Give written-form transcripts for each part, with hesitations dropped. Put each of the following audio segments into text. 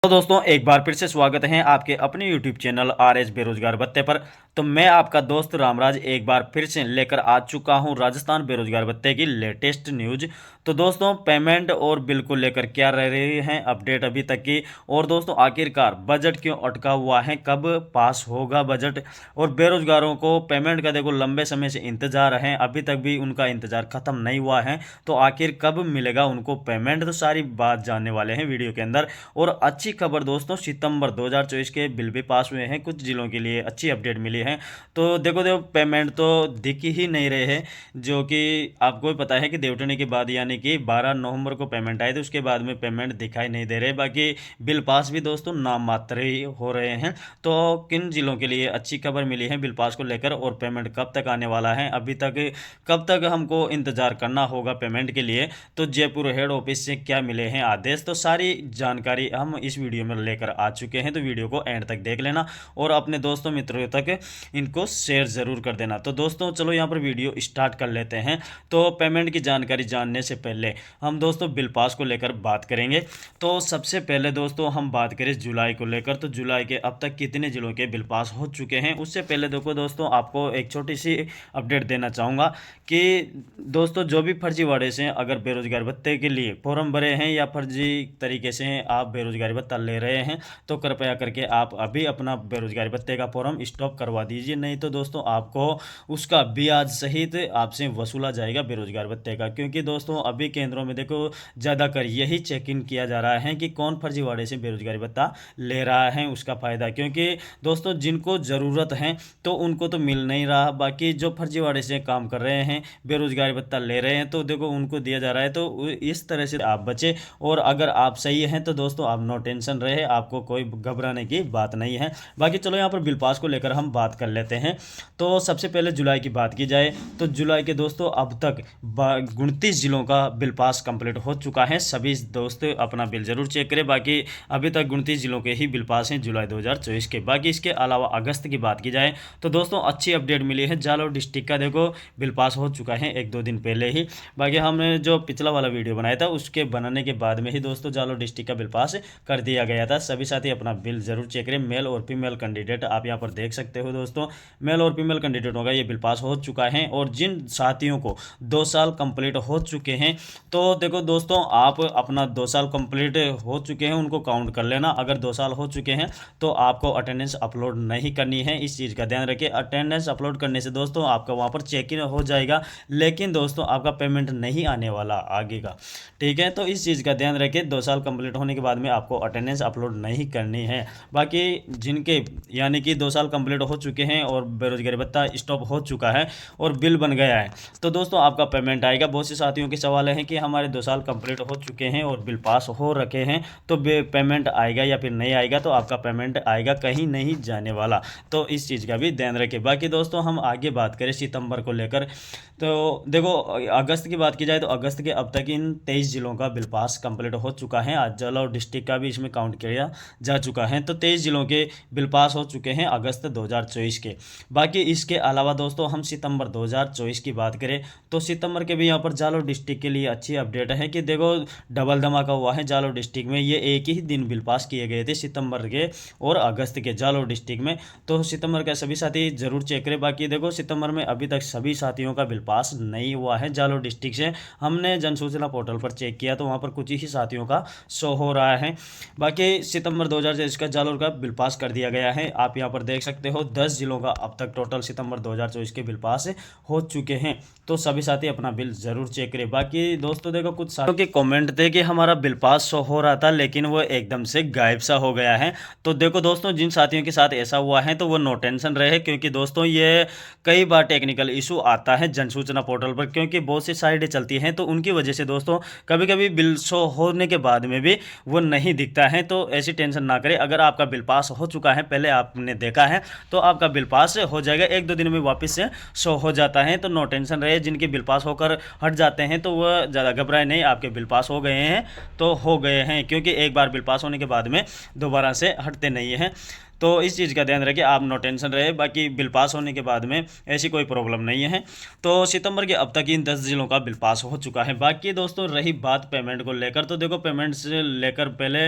तो दोस्तों एक बार फिर से स्वागत है आपके अपने YouTube चैनल RS बेरोजगार भत्ते पर। तो मैं आपका दोस्त रामराज एक बार फिर से लेकर आ चुका हूं राजस्थान बेरोजगार भत्ते की लेटेस्ट न्यूज। तो दोस्तों पेमेंट और बिल को लेकर क्या रह रही हैं अपडेट अभी तक की, और दोस्तों आखिरकार बजट क्यों अटका हुआ है, कब पास होगा बजट, और बेरोजगारों को पेमेंट का देखो लंबे समय से इंतजार है, अभी तक भी उनका इंतजार खत्म नहीं हुआ है। तो आखिर कब मिलेगा उनको पेमेंट, तो सारी बात जानने वाले हैं वीडियो के अंदर। और अच्छी खबर दोस्तों, सितंबर 2024 के बिल भी पास हुए हैं, कुछ जिलों के लिए अच्छी अपडेट मिली है। तो देखो देखो पेमेंट तो दिख ही नहीं रहे हैं, जो कि आपको भी पता है कि देवटनी के बाद यानी कि 12 नवंबर को पेमेंट आए थे, उसके बाद में पेमेंट दिखाई नहीं दे रहे। बाकी बिल पास भी दोस्तों नाम मात्र ही हो रहे हैं। तो किन जिलों के लिए अच्छी खबर मिली है बिल पास को लेकर, और पेमेंट कब तक आने वाला है, अभी तक कब तक हमको इंतजार करना होगा पेमेंट के लिए, तो जयपुर हेड ऑफिस से क्या मिले हैं आदेश, तो सारी जानकारी हम इस वीडियो में लेकर आ चुके हैं। तो वीडियो को एंड तक देख लेना और अपने दोस्तों मित्रों तक इनको शेयर ज़रूर कर देना। तो दोस्तों चलो यहाँ पर वीडियो स्टार्ट कर लेते हैं। तो पेमेंट की जानकारी जानने से पहले हम दोस्तों बिल पास को लेकर बात करेंगे। तो सबसे पहले दोस्तों हम बात करें जुलाई को लेकर, तो जुलाई के अब तक कितने जिलों के बिल पास हो चुके हैं। उससे पहले देखो दोस्तों आपको एक छोटी सी अपडेट देना चाहूँगा कि दोस्तों जो भी फर्जीवाड़े से अगर बेरोजगार भत्ते के लिए फॉर्म भरे हैं या फर्जी तरीके से आप बेरोजगारी भत्ता ले रहे हैं, तो कृपया करके आप अभी अपना बेरोजगारी भत्ते का फॉर्म स्टॉप करवा दीजिए, नहीं तो दोस्तों आपको उसका ब्याज सहित आपसे वसूला जाएगा बेरोजगार भत्ते का। क्योंकि दोस्तों अभी केंद्रों में देखो ज़्यादातर यही चेक इन किया जा रहा है कि कौन फर्जीवाड़े से बेरोजगारी भत्ता ले रहा है उसका फ़ायदा, क्योंकि दोस्तों जिनको ज़रूरत है तो उनको तो मिल नहीं रहा, बाकी जो फर्जीवाड़े से काम कर रहे हैं बेरोजगारी भत्ता ले रहे हैं तो देखो उनको दिया जा रहा है। तो इस तरह से आप बचे, और अगर आप सही हैं तो दोस्तों आप नो टेंशन रहे, आपको कोई घबराने की बात नहीं है। बाकी चलो यहाँ पर बिल पास को लेकर हम बात कर लेते हैं। तो सबसे पहले जुलाई की बात की जाए तो जुलाई के दोस्तों अब तक 29 जिलों का बिल पास कंप्लीट हो चुका है। सभी दोस्त अपना बिल जरूर चेक करें। बाकी अभी तक 29 जिलों के ही बिल पास हैं जुलाई 2024 के। बाकी इसके अलावा अगस्त की बात की जाए तो दोस्तों अच्छी अपडेट मिली है। जालौर डिस्ट्रिक्ट का देखो बिल पास हो चुका है एक दो दिन पहले ही। बाकी हमने जो पिछला वाला वीडियो बनाया था उसके बनाने के बाद में ही दोस्तों जालौर डिस्ट्रिक्ट का बिल पास कर दिया गया था। सभी साथी अपना बिल जरूर चेक करें। मेल और फीमेल कैंडिडेट आप यहाँ पर देख सकते हो दोस्तों, मेल और फीमेल कैंडिडेटों का ये बिल पास हो चुका है। और जिन साथियों को 2 साल कंप्लीट हो चुके हैं, तो देखो दोस्तों आप अपना 2 साल कंप्लीट हो चुके हैं उनको काउंट कर लेना। अगर 2 साल हो चुके हैं तो आपको अटेंडेंस अपलोड नहीं करनी है, इस चीज़ का ध्यान रखिए। अटेंडेंस अपलोड करने से दोस्तों आपका वहाँ पर चेक इन हो जाएगा, लेकिन दोस्तों आपका पेमेंट नहीं आने वाला आगे का, ठीक है। तो इस चीज़ का ध्यान रखिए, 2 साल कंप्लीट होने के बाद में आपको अटेंडेंस अपलोड नहीं करनी है। बाकी जिनके यानी कि 2 साल कंप्लीट हो चुके हैं और बेरोजगारी भत्ता स्टॉप हो चुका है और बिल बन गया है, तो दोस्तों आपका पेमेंट आएगा। बहुत से साथियों के सवाल हैं कि हमारे 2 साल कंप्लीट हो चुके हैं और बिल पास हो रखे हैं तो पेमेंट आएगा या फिर नहीं आएगा, तो आपका पेमेंट आएगा, कहीं नहीं जाने वाला। तो इस चीज़ का भी ध्यान रखें। बाकी दोस्तों हम आगे बात करें सितंबर को लेकर, तो देखो अगस्त की बात की जाए तो अगस्त के अब तक इन 23 जिलों का बिल पास कंप्लीट हो चुका है। आज जालौर डिस्ट्रिक्ट का भी इसमें काउंट किया जा चुका है। तो 23 जिलों के बिल पास हो चुके हैं अगस्त 2024 के। बाकी इसके अलावा दोस्तों हम सितंबर 2024 की बात करें तो सितंबर के भी यहाँ पर जालौर डिस्ट्रिक्ट के लिए अच्छी अपडेट है कि देखो डबल धमाका हुआ है जालौर डिस्ट्रिक्ट में। ये एक ही दिन बिल पास किए गए थे सितंबर के और अगस्त के जालौर डिस्ट्रिक्ट में। तो सितंबर का सभी साथी जरूर चेक करें। बाकी देखो सितंबर में अभी तक सभी साथियों का बिल पास नहीं हुआ है जालौर डिस्ट्रिक्ट से। हमने जन सूचना पोर्टल पर चेक किया तो वहाँ पर कुछ ही साथियों का शो हो रहा है। बाकी सितंबर 2024 का जालौर का बिल पास कर दिया गया है। आप यहाँ पर देख सकते हो 10 जिलों का अब तक टोटल सितंबर 2024 के बिल पास हो चुके हैं। तो सभी साथी अपना बिल जरूर चेक करें। बाकी दोस्तों देखो कुछ साथियों के कमेंट थे कि हमारा बिल पास शो हो रहा था लेकिन वो एकदम से गायब सा हो गया है। तो देखो दोस्तों जिन साथियों के साथ ऐसा हुआ है तो वो नो टेंशन रहे, क्योंकि दोस्तों ये कई बार टेक्निकल इशू आता है जन सूचना पोर्टल पर, क्योंकि बहुत सी साइटें चलती हैं तो उनकी वजह से दोस्तों कभी कभी बिल शो होने के बाद में भी वो नहीं दिखता है। तो ऐसी टेंशन ना करें। अगर आपका बिल पास हो चुका है, पहले आपने देखा है, तो आपका बिल पास हो जाएगा, 1-2 दिन में वापस से शो हो जाता है। तो नो टेंशन रहे। जिनके बिल पास होकर हट जाते हैं तो वह ज़्यादा घबराए नहीं, आपके बिल पास हो गए हैं तो हो गए हैं, क्योंकि एक बार बिल पास होने के बाद में दोबारा से हटते नहीं हैं। तो इस चीज़ का ध्यान रखें, आप नो टेंशन रहे। बाकी बिल पास होने के बाद में ऐसी कोई प्रॉब्लम नहीं है। तो सितंबर के अब तक इन 10 जिलों का बिल पास हो चुका है। बाकी दोस्तों रही बात पेमेंट को लेकर, तो देखो पेमेंट से लेकर पहले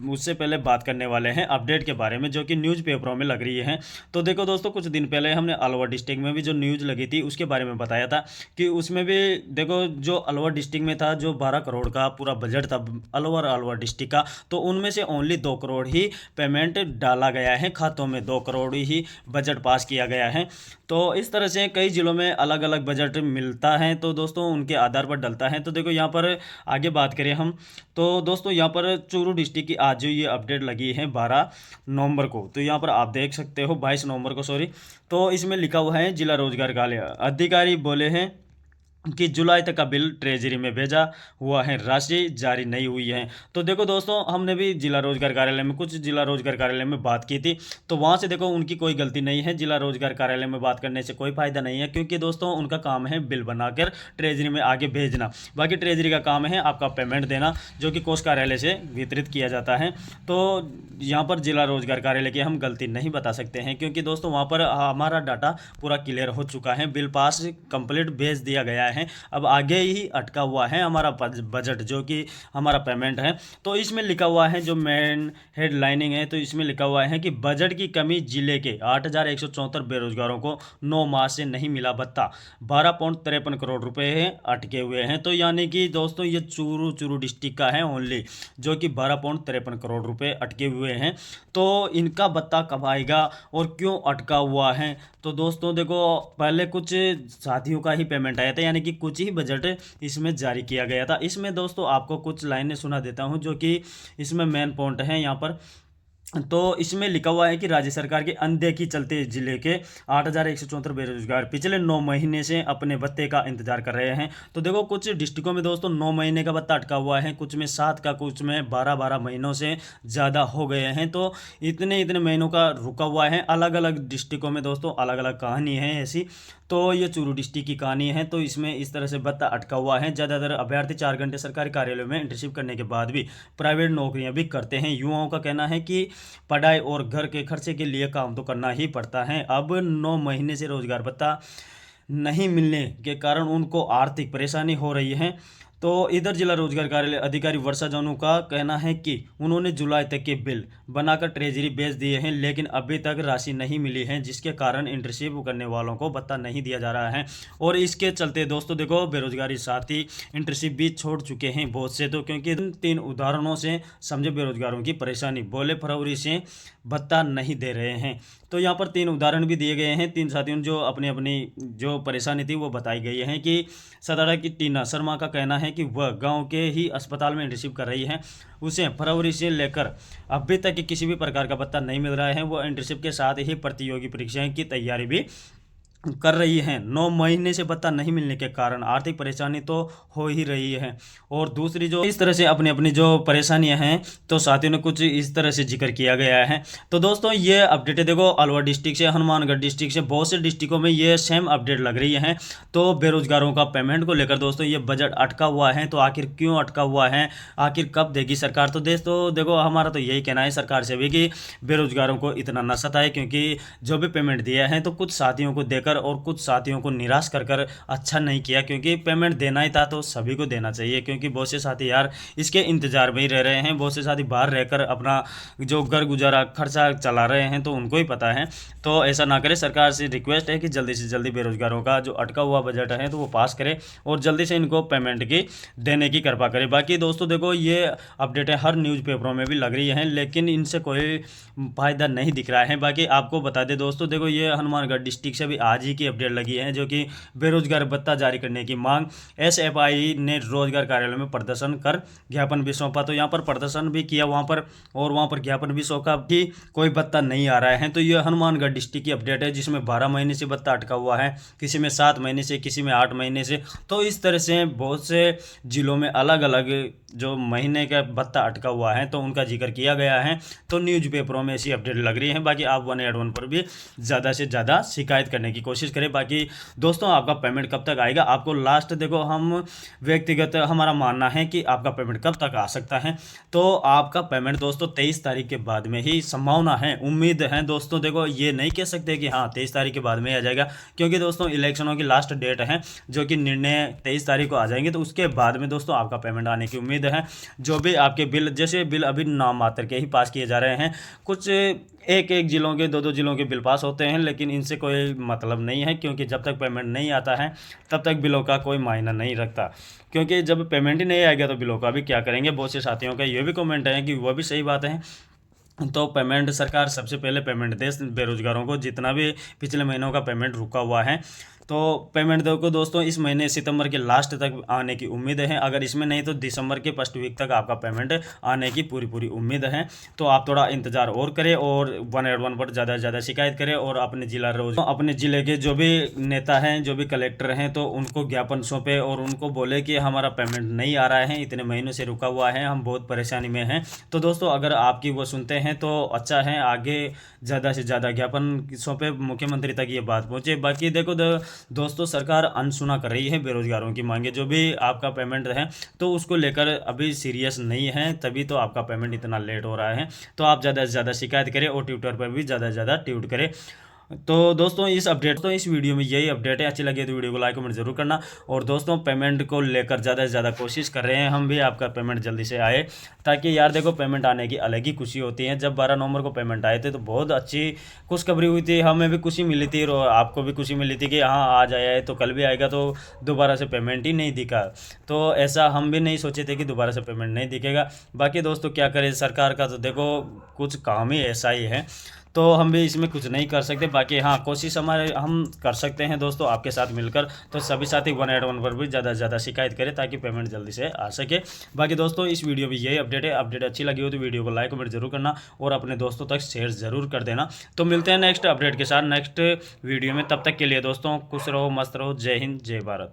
उससे पहले बात करने वाले हैं अपडेट के बारे में, जो कि न्यूज़पेपरों में लग रही है। तो देखो दोस्तों, कुछ दिन पहले हमने अलवर डिस्ट्रिक्ट में भी जो न्यूज़ लगी थी उसके बारे में बताया था कि उसमें भी देखो जो अलवर डिस्ट्रिक्ट में था, जो 12 करोड़ का पूरा बजट था अलवर डिस्ट्रिक्ट का, तो उनमें से ओनली 2 करोड़ ही पेमेंट डाला गया है खातों में, 2 करोड़ ही बजट पास किया गया है। तो इस तरह से कई जिलों में अलग अलग बजट मिलता है, तो दोस्तों उनके आधार पर डलता है। तो देखो यहाँ पर आगे बात करें हम, तो दोस्तों यहाँ पर चूरू डिस्ट्रिक्ट की आज जो ये अपडेट लगी है 12 नवंबर को, तो यहाँ पर आप देख सकते हो 22 नवंबर को सॉरी। तो इसमें लिखा हुआ है जिला रोजगार कार्यालय अधिकारी बोले हैं कि जुलाई तक का बिल ट्रेजरी में भेजा हुआ है, राशि जारी नहीं हुई है। तो देखो दोस्तों, हमने भी जिला रोजगार कार्यालय में कुछ जिला रोजगार कार्यालय में बात की थी, तो वहाँ से देखो उनकी कोई गलती नहीं है। जिला रोजगार कार्यालय में बात करने से कोई फायदा नहीं है, क्योंकि दोस्तों उनका काम है बिल बनाकर ट्रेजरी में आगे भेजना। बाकी ट्रेजरी का काम है आपका पेमेंट देना, जो कि कोष कार्यालय से वितरित किया जाता है। तो यहाँ पर जिला रोजगार कार्यालय की हम गलती नहीं बता सकते हैं, क्योंकि दोस्तों वहाँ पर हमारा डाटा पूरा क्लियर हो चुका है, बिल पास कंप्लीट भेज दिया गया है। अब आगे ही अटका हुआ है हमारा बजट, जो कि हमारा पेमेंट है। तो इसमें लिखा हुआ है जो मेन हेडलाइनिंग है, तो इसमें लिखा हुआ है कि बजट की कमी, जिले के 8,174 बेरोजगारों को 9 माह से नहीं मिला भत्ता, 12.53 करोड़ रुपए अटके हुए हैं। तो यानी कि दोस्तों ये चूरू डिस्ट्रिक्ट का है ओनली, जो कि 12.53 करोड़ रुपए अटके हुए हैं। तो इनका भत्ता कब आएगा और क्यों अटका हुआ है? तो दोस्तों देखो, पहले कुछ साथियों का ही पेमेंट आया था, यानी कि कुछ ही बजट इसमें जारी किया गया था। इसमें दोस्तों आपको कुछ लाइनें सुना देता हूं, जो कि इसमें मेन पॉइंट है यहाँ पर। तो इसमें लिखा हुआ है कि राज्य सरकार के अनदेखी चलते जिले के 8,174 बेरोजगार पिछले 9 महीने से अपने भत्ते का इंतजार कर रहे हैं। तो देखो कुछ डिस्ट्रिक्टों में दोस्तों 9 महीने का भत्ता अटका हुआ है, कुछ में 7 का, कुछ में 12 महीनों से ज़्यादा हो गए हैं। तो इतने महीनों का रुका हुआ है। अलग अलग डिस्ट्रिक्टों में दोस्तों अलग अलग कहानी है ऐसी। तो ये चूरू डिस्ट्रिक्ट की कहानी है। तो इसमें इस तरह से भत्ता अटका हुआ है। ज़्यादातर अभ्यर्थी 4 घंटे सरकारी कार्यालयों में इंटर्नशिप करने के बाद भी प्राइवेट नौकरियां भी करते हैं। युवाओं का कहना है कि पढ़ाई और घर के खर्चे के लिए काम तो करना ही पड़ता है। अब 9 महीने से रोजगार भत्ता नहीं मिलने के कारण उनको आर्थिक परेशानी हो रही है। तो इधर जिला रोजगार कार्यालय अधिकारी वर्षा जानू का कहना है कि उन्होंने जुलाई तक के बिल बनाकर ट्रेजरी भेज दिए हैं, लेकिन अभी तक राशि नहीं मिली है, जिसके कारण इंटर्नशिप करने वालों को भत्ता नहीं दिया जा रहा है। और इसके चलते दोस्तों देखो बेरोजगारी साथी इंटर्नशिप भी छोड़ चुके हैं बहुत से। तो क्योंकि 3 उदाहरणों से समझे बेरोजगारों की परेशानी, बोले फरवरी से भत्ता नहीं दे रहे हैं। तो यहाँ पर 3 उदाहरण भी दिए गए हैं। 3 साथियों जो अपनी अपनी जो परेशानी थी वो बताई गई है। कि सतारा की टीना शर्मा का कहना है कि वह गांव के ही अस्पताल में इंटर्नशिप कर रही है, उसे फरवरी से लेकर अभी तक किसी भी प्रकार का भत्ता नहीं मिल रहा है। वह इंटर्नशिप के साथ ही प्रतियोगी परीक्षाएं की तैयारी भी कर रही हैं। 9 महीने से भत्ता नहीं मिलने के कारण आर्थिक परेशानी तो हो ही रही है। और दूसरी जो इस तरह से अपनी अपनी जो परेशानियां हैं, तो साथियों ने कुछ इस तरह से जिक्र किया गया है। तो दोस्तों ये अपडेट है, देखो अलवर डिस्ट्रिक्ट से, हनुमानगढ़ डिस्ट्रिक्ट से, बहुत से डिस्ट्रिक्टों में ये सेम अपडेट लग रही है। तो बेरोजगारों का पेमेंट को लेकर दोस्तों ये बजट अटका हुआ है। तो आखिर क्यों अटका हुआ है, आखिर कब देगी सरकार? तो दोस्तों देखो हमारा तो यही कहना है सरकार से भी कि बेरोजगारों को इतना न सताए, क्योंकि जो भी पेमेंट दिया है तो कुछ साथियों को देकर और कुछ साथियों को निराश कर अच्छा नहीं किया, क्योंकि पेमेंट देना ही था तो सभी को देना चाहिए। क्योंकि बहुत से साथी यार इसके इंतजार में ही रह रहे हैं, बहुत से साथी बाहर रहकर अपना जो घर गुजारा खर्चा चला रहे हैं, तो उनको ही पता है। तो ऐसा ना करें, सरकार से रिक्वेस्ट है कि जल्दी से जल्दी बेरोजगारों का जो अटका हुआ बजट है तो वो पास करे और जल्दी से इनको पेमेंट की देने की कृपा करे। बाकी दोस्तों देखो ये अपडेटें हर न्यूज़पेपरों में भी लग रही हैं, लेकिन इनसे कोई फ़ायदा नहीं दिख रहा है। बाकी आपको बता दें दोस्तों, देखो ये हनुमानगढ़ डिस्ट्रिक्ट से भी आज ही की अपडेट लगी है, जो कि बेरोजगार भत्ता जारी करने की मांग, एसएफआई ने रोजगार कार्यालय में प्रदर्शन कर ज्ञापन भी सौंपा। तो यहाँ पर प्रदर्शन भी किया वहाँ पर, और वहाँ पर ज्ञापन भी सौंपा कि कोई भत्ता नहीं आ रहा है। तो ये हनुमानगढ़ डिस्ट्रिक्ट की अपडेट है, जिसमें 12 महीने से भत्ता अटका हुआ है, किसी में 7 महीने से, किसी में 8 महीने से। तो इस तरह से बहुत से जिलों में अलग अलग जो महीने का भत्ता अटका हुआ है तो उनका जिक्र किया गया है। तो न्यूज़पेपरों में ऐसी अपडेट लग रही है। बाकी आप 181 पर भी ज़्यादा से ज़्यादा शिकायत करने की कोशिश कोशिश करें। बाकी दोस्तों आपका पेमेंट कब तक आएगा, आपको लास्ट देखो हम व्यक्तिगत हमारा मानना है कि आपका पेमेंट कब तक आ सकता है। तो आपका पेमेंट दोस्तों 23 तारीख के बाद में ही संभावना है, उम्मीद है दोस्तों। देखो ये नहीं कह सकते कि हाँ 23 तारीख के बाद में आ जाएगा, क्योंकि दोस्तों इलेक्शनों की लास्ट डेट है जो कि निर्णय 23 तारीख को आ जाएंगे। तो उसके बाद में दोस्तों आपका पेमेंट आने की उम्मीद है। जो भी आपके बिल, जैसे बिल अभी नाम मात्र के ही पास किए जा रहे हैं, कुछ एक एक जिलों के, दो दो जिलों के बिल पास होते हैं, लेकिन इनसे कोई मतलब नहीं है, क्योंकि जब तक पेमेंट नहीं आता है तब तक बिलों का कोई मायना नहीं रखता। क्योंकि जब पेमेंट ही नहीं आएगा तो बिलों का भी क्या करेंगे। बहुत से साथियों का ये भी कमेंट है कि वह भी सही बात है। तो पेमेंट सरकार सबसे पहले पेमेंट दे बेरोजगारों को, जितना भी पिछले महीनों का पेमेंट रुका हुआ है। तो पेमेंट दो को दोस्तों इस महीने सितंबर के लास्ट तक आने की उम्मीद है। अगर इसमें नहीं तो दिसंबर के फर्स्ट वीक तक आपका पेमेंट आने की पूरी पूरी उम्मीद है। तो आप थोड़ा इंतजार और करें और 181 पर ज़्यादा से ज़्यादा शिकायत करें, और अपने जिला रोज अपने ज़िले के जो भी नेता हैं, जो भी कलेक्टर हैं, तो उनको ज्ञापन सौंपे और उनको बोले कि हमारा पेमेंट नहीं आ रहा है, इतने महीनों से रुका हुआ है, हम बहुत परेशानी में हैं। तो दोस्तों अगर आपकी वो सुनते हैं तो अच्छा है, आगे ज़्यादा से ज़्यादा ज्ञापन सौंपे, मुख्यमंत्री तक ये बात पहुँचे। बाकी देखो दोस्तों सरकार अनसुना कर रही है बेरोजगारों की मांगे। जो भी आपका पेमेंट है तो उसको लेकर अभी सीरियस नहीं है, तभी तो आपका पेमेंट इतना लेट हो रहा है। तो आप ज़्यादा से ज़्यादा शिकायत करें और ट्विटर पर भी ज़्यादा से ज़्यादा ट्वीट करें। तो दोस्तों इस वीडियो में यही अपडेट है। अच्छी लगी तो वीडियो को लाइक कमेंट जरूर करना। और दोस्तों पेमेंट को लेकर ज़्यादा से ज़्यादा कोशिश कर रहे हैं हम भी, आपका पेमेंट जल्दी से आए, ताकि यार देखो पेमेंट आने की अलग ही खुशी होती है। जब 12 नवंबर को पेमेंट आए थे तो बहुत अच्छी खुशखबरी हुई थी, हमें भी खुशी मिली थी और आपको भी खुशी मिली थी कि हाँ आज आया है तो कल भी आएगा। तो दोबारा से पेमेंट ही नहीं दिखा, तो ऐसा हम भी नहीं सोचे थे कि दोबारा से पेमेंट नहीं दिखेगा। बाकी दोस्तों क्या करें, सरकार का तो देखो कुछ काम ही ऐसा ही है, तो हम भी इसमें कुछ नहीं कर सकते। बाकी हाँ कोशिश हमारे हम कर सकते हैं दोस्तों आपके साथ मिलकर। तो सभी साथी 181 पर भी ज़्यादा से ज़्यादा शिकायत करें ताकि पेमेंट जल्दी से आ सके। बाकी दोस्तों इस वीडियो में यही अपडेट है। अपडेट अच्छी लगी हो तो वीडियो को लाइक कमेंट जरूर करना और अपने दोस्तों तक शेयर ज़रूर कर देना। तो मिलते हैं नेक्स्ट अपडेट के साथ नेक्स्ट वीडियो में, तब तक के लिए दोस्तों खुश रहो, मस्त रहो। जय हिंद, जय भारत।